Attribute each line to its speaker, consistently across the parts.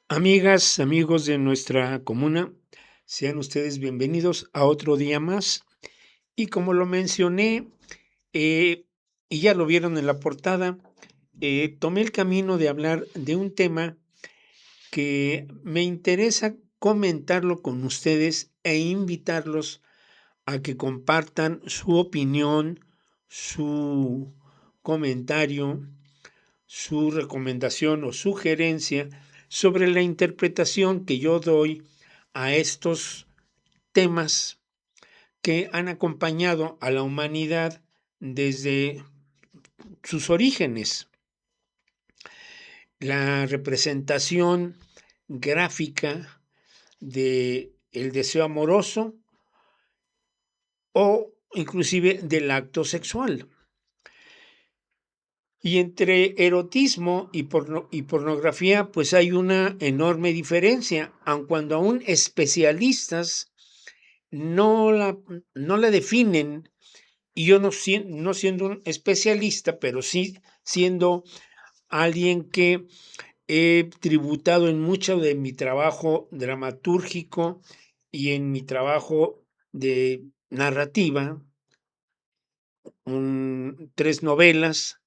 Speaker 1: Amigas, amigos de nuestra comuna, sean ustedes bienvenidos a otro día más. Y como lo mencioné, eh, y ya lo vieron en la portada, tomé el camino de hablar de un tema que me interesa comentarlo con ustedes e invitarlos a que compartan su opinión, su comentario, su recomendación o sugerencia sobre la interpretación que yo doy a estos temas que han acompañado a la humanidad desde sus orígenes. La representación gráfica de el deseo amoroso o inclusive del acto sexual. Y entre erotismo y pornografía, pues hay una enorme diferencia, aun cuando aún especialistas no la, no la definen, y yo no siendo un especialista, pero sí siendo alguien que he tributado en mucho de mi trabajo dramatúrgico y en mi trabajo de narrativa, 3 novelas,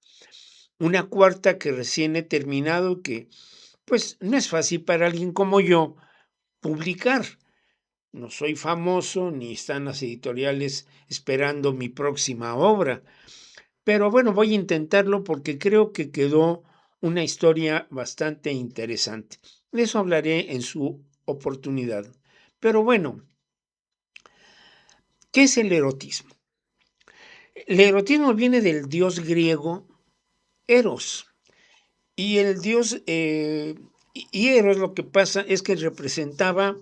Speaker 1: una cuarta que recién he terminado, que pues no es fácil para alguien como yo publicar. No soy famoso, ni están las editoriales esperando mi próxima obra. Pero bueno, voy a intentarlo porque creo que quedó una historia bastante interesante. De eso hablaré en su oportunidad. Pero bueno, ¿qué es el erotismo? El erotismo viene del dios griego Eros. Y el dios y Eros, lo que pasa es que representaba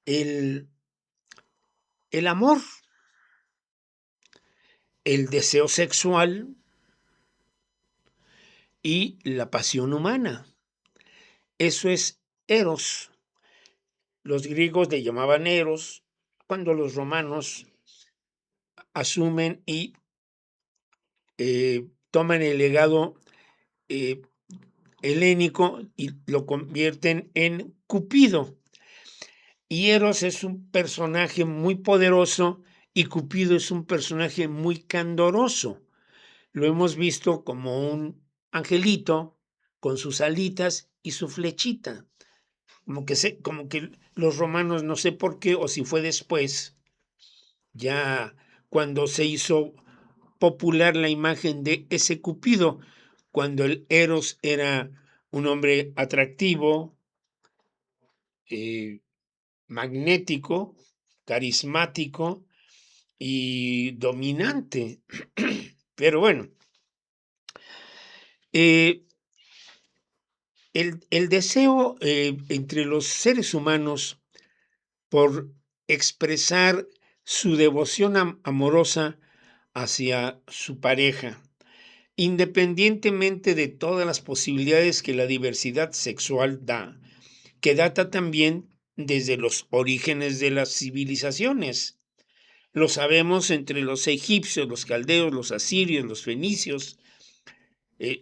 Speaker 1: el, el amor, el deseo sexual y la pasión humana. Eso es Eros. Los griegos le llamaban Eros, cuando los romanos asumen y toman el legado eh, helénico y lo convierten en Cupido. Y Eros es un personaje muy poderoso y Cupido es un personaje muy candoroso. Lo hemos visto como un angelito con sus alitas y su flechita. Como que los romanos, no sé por qué, o si fue después, ya cuando se hizo popular la imagen de ese Cupido, cuando el Eros era un hombre atractivo, magnético, carismático y dominante. Pero bueno, eh, el deseo entre los seres humanos por expresar su devoción amorosa hacia su pareja, independientemente de todas las posibilidades que la diversidad sexual da, que data también desde los orígenes de las civilizaciones. Lo sabemos entre los egipcios, los caldeos, los asirios, los fenicios,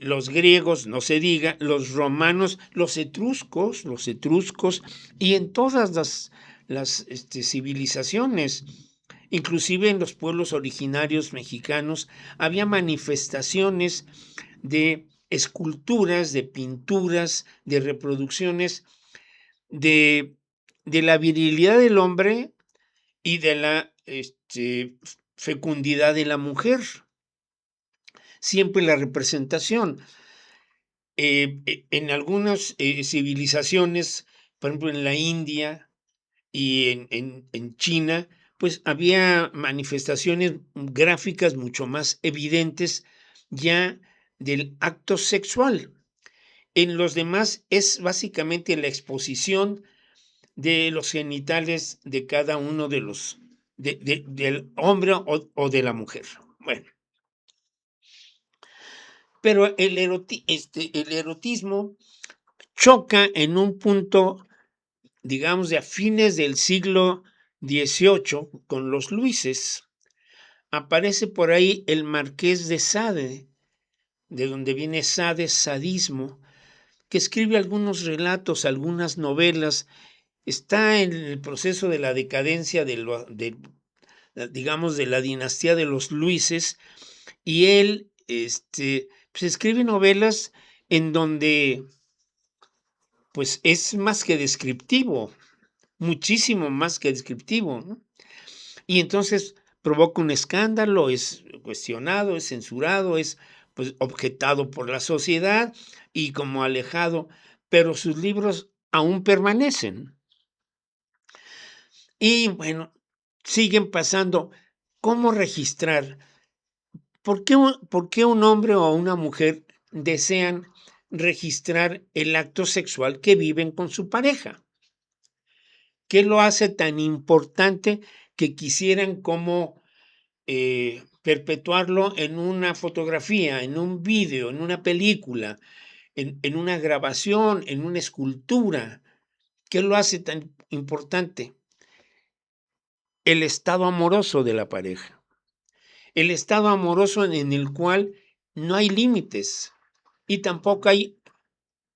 Speaker 1: los griegos, no se diga, los romanos, los etruscos, y en todas las civilizaciones, inclusive en los pueblos originarios mexicanos, había manifestaciones de esculturas, de pinturas, de reproducciones de, de la virilidad del hombre y de la fecundidad de la mujer. Siempre la representación. En algunas civilizaciones, por ejemplo en la India y en China, pues había manifestaciones gráficas mucho más evidentes ya del acto sexual. En los demás es básicamente la exposición de los genitales de cada uno de los, del hombre o de la mujer. Bueno, pero el erotismo choca en un punto, digamos, de a fines del siglo XVIII con los Luises. Aparece por ahí el Marqués de Sade de donde viene sades, sadismo, que escribe algunos relatos, algunas novelas, está en el proceso de la decadencia digamos, de la dinastía de los Luises, y él, pues escribe novelas en donde, pues, es más que descriptivo, muchísimo más que descriptivo, ¿no? Y entonces provoca un escándalo, es cuestionado, es censurado, es, pues, objetado por la sociedad y como alejado, pero sus libros aún permanecen. Y bueno, siguen pasando. ¿Cómo registrar? ¿Por qué un hombre o una mujer desean registrar el acto sexual que viven con su pareja? ¿Qué lo hace tan importante que quisieran como perpetuarlo en una fotografía, en un video, en una película, en una grabación, en una escultura? ¿Qué lo hace tan importante? El estado amoroso de la pareja. El estado amoroso en el cual no hay límites y tampoco hay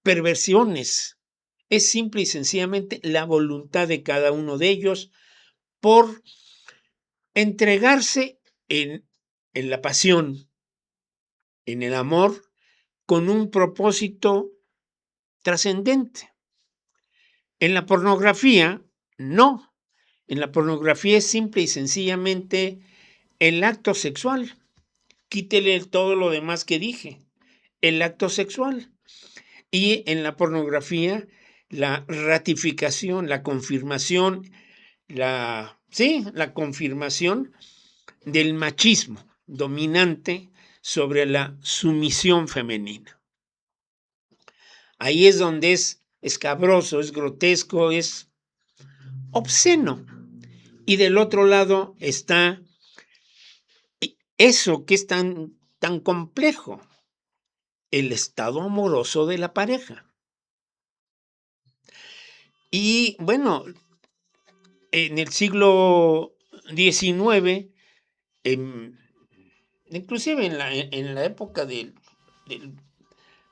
Speaker 1: perversiones. Es simple y sencillamente la voluntad de cada uno de ellos por entregarse en la pasión, en el amor, con un propósito trascendente. En la pornografía, no. En la pornografía es simple y sencillamente el acto sexual. Quítele todo lo demás que dije. El acto sexual. Y en la pornografía, la ratificación, la confirmación, la confirmación del machismo dominante sobre la sumisión femenina. Ahí es donde es escabroso, es grotesco, es obsceno. Y del otro lado está eso que es tan complejo, el estado amoroso de la pareja. Y bueno, en el siglo XIX, inclusive en la época del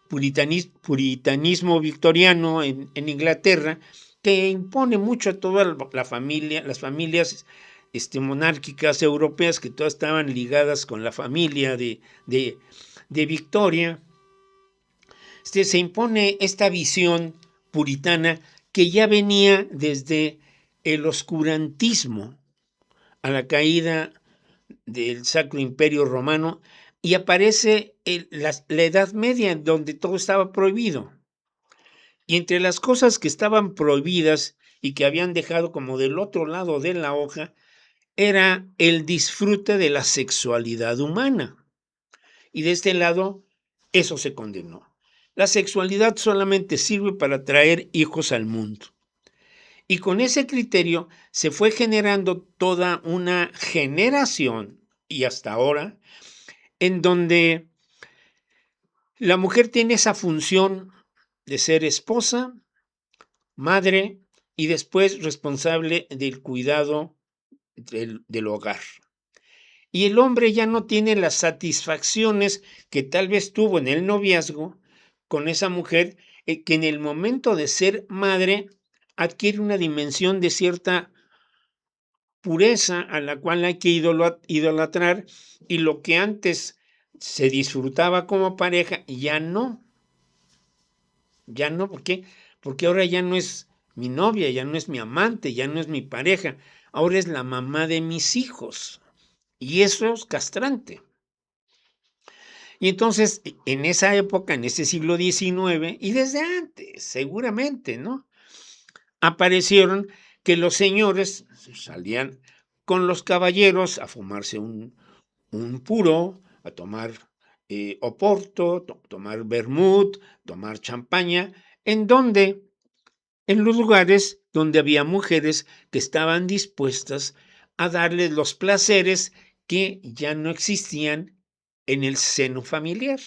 Speaker 1: puritanismo victoriano en Inglaterra, que impone mucho a toda la familia, las familias monárquicas europeas, que todas estaban ligadas con la familia de Victoria. Se impone esta visión puritana que ya venía desde el oscurantismo a la caída del Sacro Imperio Romano, y aparece la Edad Media, en donde todo estaba prohibido. Y entre las cosas que estaban prohibidas y que habían dejado como del otro lado de la hoja, era el disfrute de la sexualidad humana. Y de este lado, eso se condenó. La sexualidad solamente sirve para traer hijos al mundo. Y con ese criterio se fue generando toda una generación, y hasta ahora, en donde la mujer tiene esa función de ser esposa, madre y después responsable del cuidado del hogar. Y el hombre ya no tiene las satisfacciones que tal vez tuvo en el noviazgo con esa mujer, que en el momento de ser madre adquiere una dimensión de cierta pureza a la cual hay que idolatrar, y lo que antes se disfrutaba como pareja, ya no. Ya no, ¿por qué? Porque ahora ya no es mi novia, ya no es mi amante, ya no es mi pareja, ahora es la mamá de mis hijos. Y eso es castrante. Y entonces, en esa época, en ese siglo XIX, y desde antes, seguramente, ¿no? Aparecieron que los señores salían con los caballeros a fumarse un puro, a tomar oporto, tomar vermut, tomar champaña, en donde, en los lugares donde había mujeres que estaban dispuestas a darles los placeres que ya no existían en el seno familiar.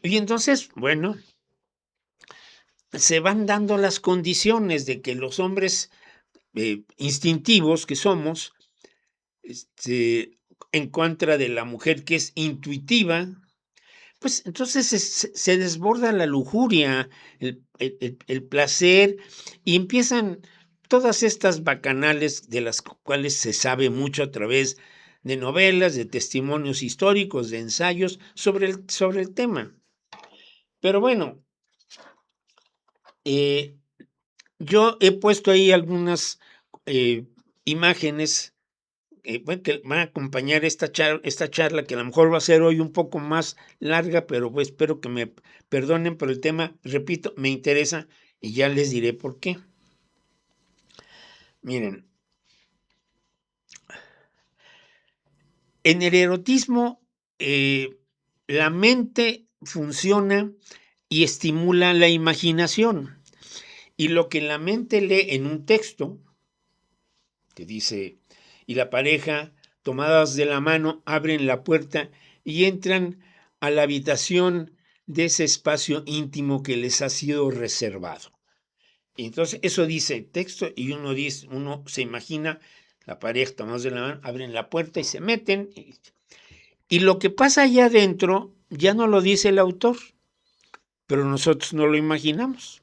Speaker 1: Y entonces, bueno, se van dando las condiciones de que los hombres instintivos que somos, en contra de la mujer que es intuitiva, pues entonces se desborda la lujuria, el placer, y empiezan todas estas bacanales de las cuales se sabe mucho a través de novelas, de testimonios históricos, de ensayos sobre el tema. Pero bueno, yo he puesto ahí algunas imágenes bueno, que van a acompañar esta charla, que a lo mejor va a ser hoy un poco más larga, pero pues espero que me perdonen por el tema. Repito, me interesa y ya les diré por qué. Miren, en el erotismo, la mente funciona y estimula la imaginación. Y lo que la mente lee en un texto, que dice, y la pareja, tomadas de la mano, abren la puerta y entran a la habitación de ese espacio íntimo que les ha sido reservado. Y entonces eso dice el texto y uno se imagina la pareja tomadas de la mano, abren la puerta y se meten. Y lo que pasa allá adentro ya no lo dice el autor, pero nosotros no lo imaginamos.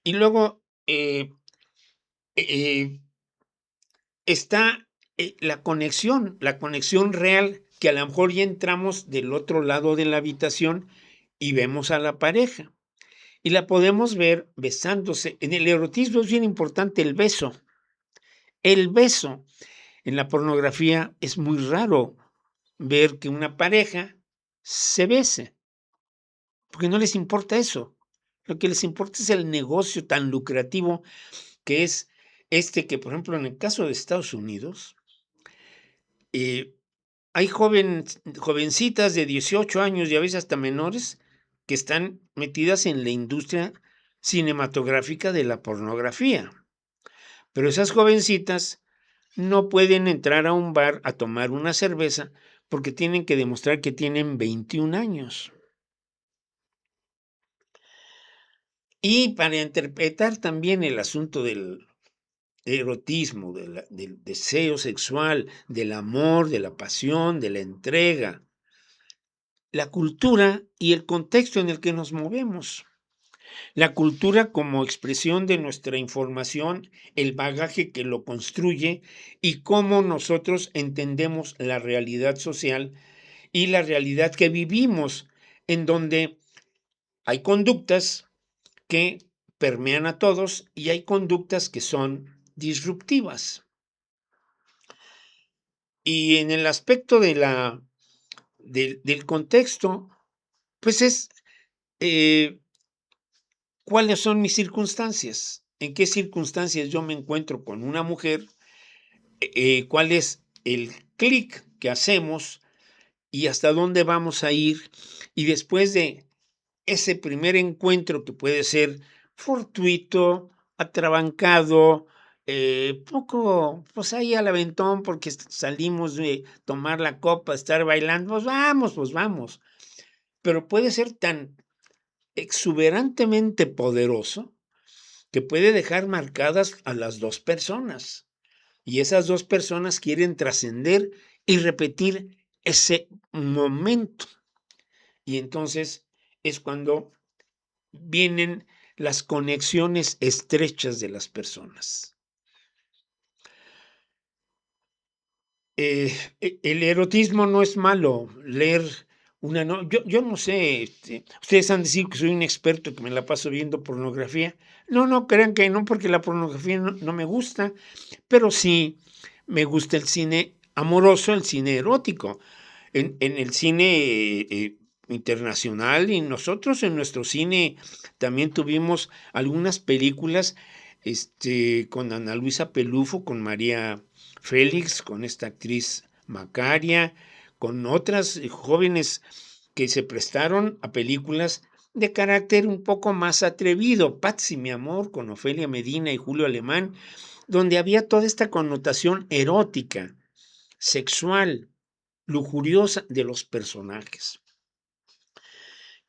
Speaker 1: Y luego eh, está la conexión real, que a lo mejor ya entramos del otro lado de la habitación y vemos a la pareja. Y la podemos ver besándose. En el erotismo es bien importante el beso. El beso. En la pornografía es muy raro ver que una pareja se bese, porque no les importa eso. Lo que les importa es el negocio tan lucrativo que es que, por ejemplo, en el caso de Estados Unidos, hay jovencitas de 18 años y a veces hasta menores que están metidas en la industria cinematográfica de la pornografía. Pero esas jovencitas no pueden entrar a un bar a tomar una cerveza porque tienen que demostrar que tienen 21 años. Y para interpretar también el asunto del erotismo, del deseo sexual, del amor, de la pasión, de la entrega, la cultura y el contexto en el que nos movemos. La cultura como expresión de nuestra información, el bagaje que lo construye y cómo nosotros entendemos la realidad social y la realidad que vivimos, en donde hay conductas que permean a todos y hay conductas que son disruptivas. Y en el aspecto del contexto, pues es cuáles son mis circunstancias, en qué circunstancias yo me encuentro con una mujer, cuál es el clic que hacemos y hasta dónde vamos a ir. Y después de ese primer encuentro que puede ser fortuito, atrabancado, poco, pues ahí al aventón porque salimos de tomar la copa, estar bailando, pues vamos. Pero puede ser tan exuberantemente poderoso que puede dejar marcadas a las dos personas. Y esas dos personas quieren trascender y repetir ese momento. Y entonces es cuando vienen las conexiones estrechas de las personas. El erotismo no es malo. Leer yo no sé, ustedes han de decir que soy un experto que me la paso viendo pornografía. No crean que no, porque la pornografía no me gusta, pero sí me gusta el cine amoroso, el cine erótico. En el cine internacional, y nosotros en nuestro cine también tuvimos algunas películas con Ana Luisa Pelufo, con María Félix, con esta actriz Macaria, con otras jóvenes que se prestaron a películas de carácter un poco más atrevido. Patsy, mi amor, con Ofelia Medina y Julio Alemán, donde había toda esta connotación erótica, sexual, lujuriosa de los personajes.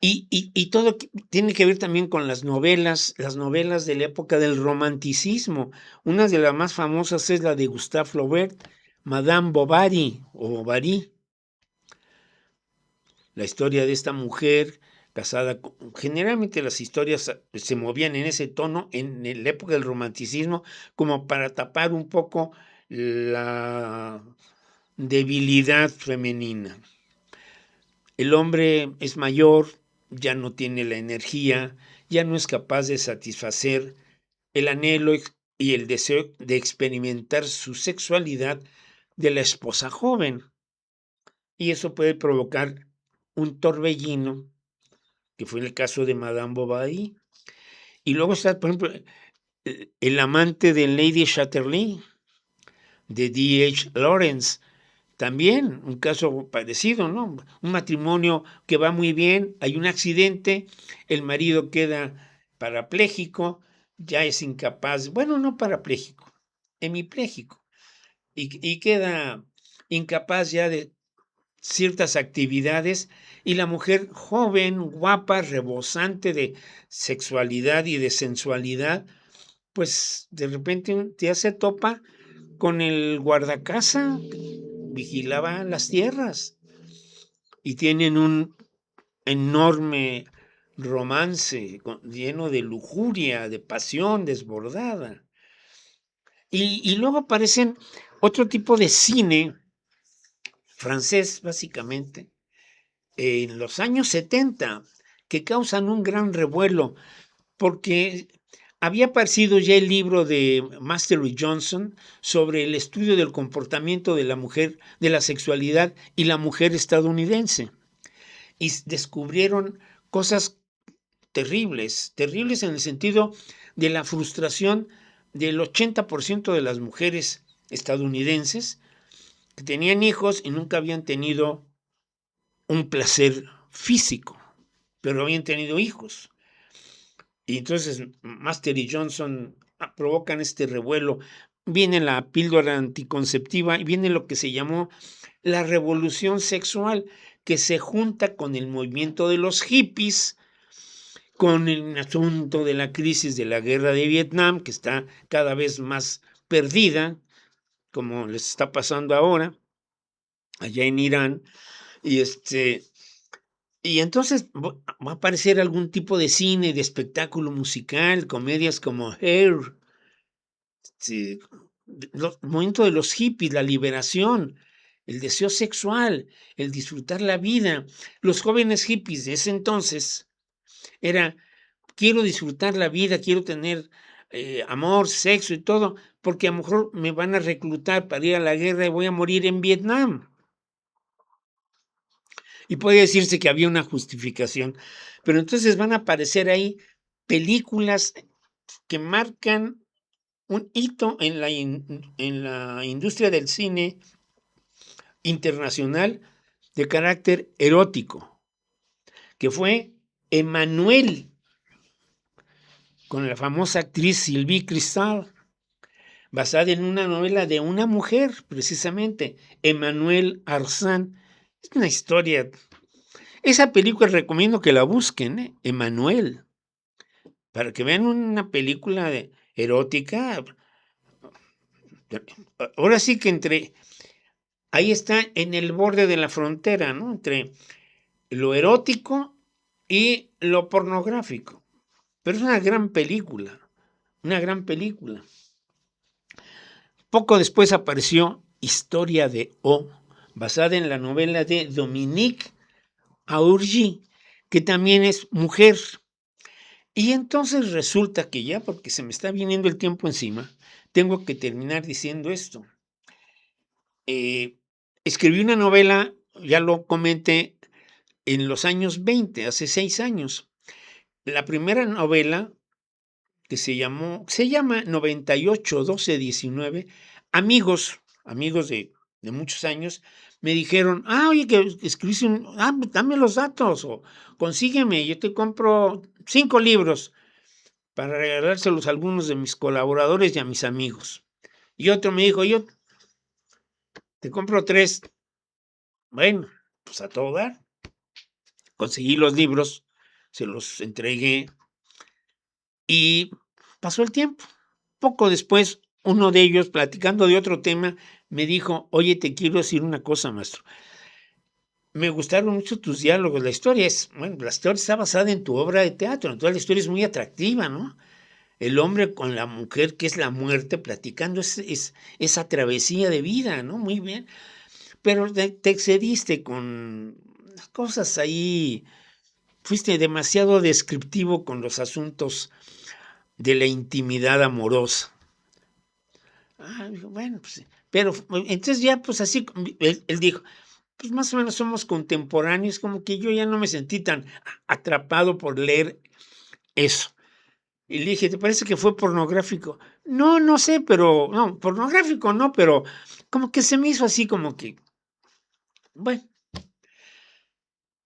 Speaker 1: Y todo tiene que ver también con las novelas de la época del romanticismo. Una de las más famosas es la de Gustave Flaubert, Madame Bovary o Bovary, la historia de esta mujer casada generalmente las historias se movían en ese tono en la época del romanticismo como para tapar un poco la debilidad femenina. El hombre es mayor, ya no tiene la energía, ya no es capaz de satisfacer el anhelo y el deseo de experimentar su sexualidad de la esposa joven. Y eso puede provocar un torbellino, que fue el caso de Madame Bovary. Y luego está, por ejemplo, el amante de Lady Chatterley, de D.H. Lawrence. También un caso parecido, ¿no? Un matrimonio que va muy bien, hay un accidente, el marido queda parapléjico, ya es incapaz, bueno, no parapléjico, hemipléjico, y queda incapaz ya de ciertas actividades, y la mujer joven, guapa, rebosante de sexualidad y de sensualidad, pues de repente ya se topa con el guardacasa, vigilaba las tierras y tienen un enorme romance lleno de lujuria, de pasión desbordada. Y luego aparecen otro tipo de cine francés, básicamente, en los años 70, que causan un gran revuelo, porque había aparecido ya el libro de Master y Johnson sobre el estudio del comportamiento de la mujer, de la sexualidad y la mujer estadounidense. Y descubrieron cosas terribles, terribles en el sentido de la frustración del 80% de las mujeres estadounidenses que tenían hijos y nunca habían tenido un placer físico, pero habían tenido hijos. Y entonces Master y Johnson provocan este revuelo. Viene la píldora anticonceptiva y viene lo que se llamó la revolución sexual, que se junta con el movimiento de los hippies, con el asunto de la crisis de la guerra de Vietnam, que está cada vez más perdida, como les está pasando ahora, allá en Irán, y y entonces va a aparecer algún tipo de cine, de espectáculo musical, comedias como Hair, el momento de los hippies, la liberación, el deseo sexual, el disfrutar la vida. Los jóvenes hippies de ese entonces era, quiero disfrutar la vida, quiero tener amor, sexo y todo, porque a lo mejor me van a reclutar para ir a la guerra y voy a morir en Vietnam. Y puede decirse que había una justificación, pero entonces van a aparecer ahí películas que marcan un hito en la industria del cine internacional de carácter erótico, que fue Emmanuel, con la famosa actriz Sylvie Cristal, basada en una novela de una mujer, precisamente, Emmanuel Arzán. Es una historia. Esa película recomiendo que la busquen, Emmanuel, para que vean una película erótica. Ahora sí que ahí está en el borde de la frontera, ¿no? Entre lo erótico y lo pornográfico. Pero es una gran película, una gran película. Poco después apareció Historia de O, basada en la novela de Dominique Aurgy, que también es mujer. Y entonces resulta que ya, porque se me está viniendo el tiempo encima, tengo que terminar diciendo esto. Escribí una novela, ya lo comenté, en los años 20, hace 6 años. La primera novela que se llama 98-12-19, amigos de muchos años, me dijeron, oye, que escribiste dame los datos, o consígueme, yo te compro 5 libros para regalárselos a algunos de mis colaboradores y a mis amigos. Y otro me dijo, yo te compro 3. Bueno, pues a todo dar. Conseguí los libros se los entregué y pasó el tiempo. Poco después, uno de ellos, platicando de otro tema, me dijo: "Oye, te quiero decir una cosa, maestro. Me gustaron mucho tus diálogos. La historia la historia está basada en tu obra de teatro, entonces la historia es muy atractiva, ¿no? El hombre con la mujer, que es la muerte, platicando esa travesía de vida, ¿no? Muy bien. Pero te excediste con cosas ahí, fuiste demasiado descriptivo con los asuntos de la intimidad amorosa". Dijo, bueno, pues sí. Pero entonces ya, pues así, él dijo, pues más o menos somos contemporáneos, como que yo ya no me sentí tan atrapado por leer eso. Y le dije: "¿Te parece que fue pornográfico?". "No, no sé, pero no, pornográfico no, pero como que se me hizo así como que". Bueno,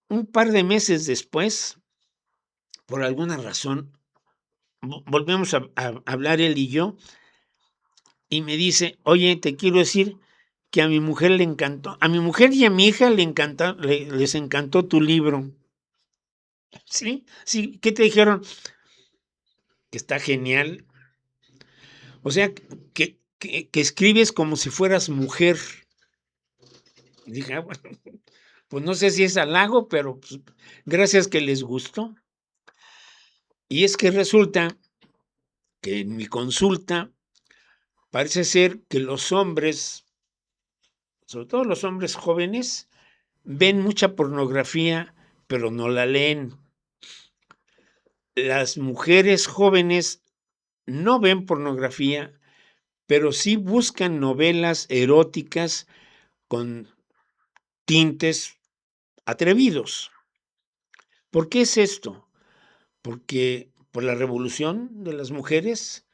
Speaker 1: un par de meses después, por alguna razón, volvemos a hablar él y yo, y me dice: "Oye, te quiero decir que a mi mujer le encantó, a mi mujer y a mi hija les encantó tu libro". "Sí, sí, ¿qué te dijeron?". "Que está genial. O sea, que escribes como si fueras mujer". Y dije: Bueno, pues no sé si es halago, pero, pues, gracias que les gustó". Y es que resulta que en mi consulta parece ser que los hombres, sobre todo los hombres jóvenes, ven mucha pornografía, pero no la leen. Las mujeres jóvenes no ven pornografía, pero sí buscan novelas eróticas con tintes atrevidos. ¿Por qué es esto? Porque por la revolución de las mujeres.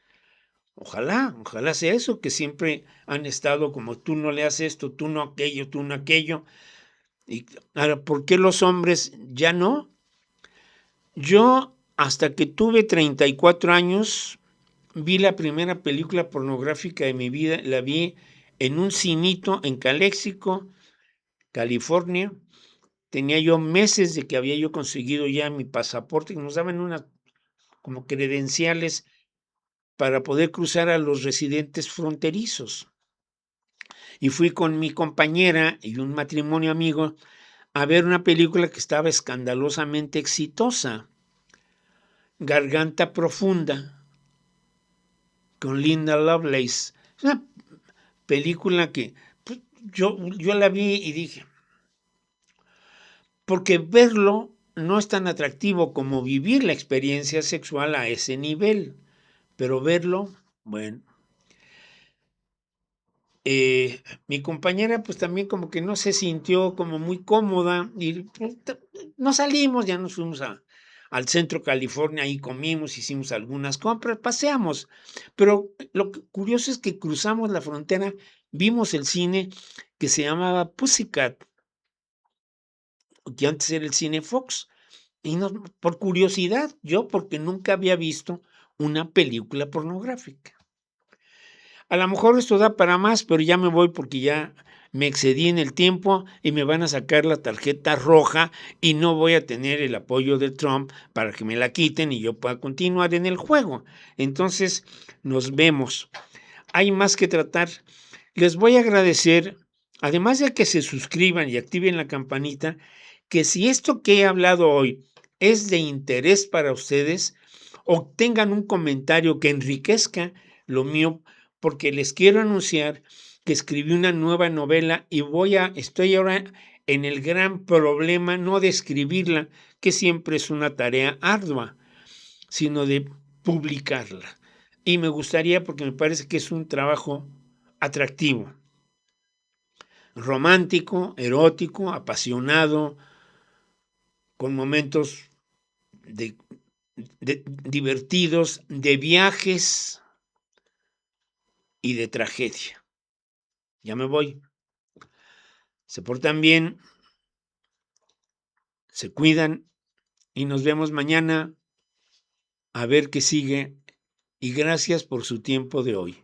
Speaker 1: Ojalá, ojalá sea eso, que siempre han estado como tú no leas esto, tú no aquello, tú no aquello. Y ahora, ¿por qué los hombres ya no? Yo, hasta que tuve 34 años, vi la primera película pornográfica de mi vida, la vi en un cinito en Calexico, California. Tenía yo meses de que había yo conseguido ya mi pasaporte, que nos daban unas como credenciales para poder cruzar a los residentes fronterizos. Y fui con mi compañera y un matrimonio amigo a ver una película que estaba escandalosamente exitosa, Garganta Profunda, con Linda Lovelace. Es una película que pues, yo la vi y dije, porque verlo no es tan atractivo como vivir la experiencia sexual a ese nivel, pero verlo, bueno. Mi compañera, pues, también como que no se sintió como muy cómoda y, pues, nos salimos, ya nos fuimos al centro California, ahí comimos, hicimos algunas compras, paseamos. Pero lo curioso es que cruzamos la frontera, vimos el cine que se llamaba Pussycat, que antes era el Cine Fox, y por curiosidad, yo porque nunca había visto una película pornográfica. A lo mejor esto da para más, pero ya me voy porque ya me excedí en el tiempo y me van a sacar la tarjeta roja y no voy a tener el apoyo de Trump para que me la quiten y yo pueda continuar en el juego. Entonces, nos vemos. Hay más que tratar. Les voy a agradecer, además de que se suscriban y activen la campanita, que si esto que he hablado hoy es de interés para ustedes o tengan un comentario que enriquezca lo mío, porque les quiero anunciar que escribí una nueva novela y estoy ahora en el gran problema no de escribirla, que siempre es una tarea ardua, sino de publicarla. Y me gustaría, porque me parece que es un trabajo atractivo, romántico, erótico, apasionado, con momentos de, divertidos, de viajes y de tragedia. Ya me voy. Se portan bien, se cuidan y nos vemos mañana a ver qué sigue. Y gracias por su tiempo de hoy.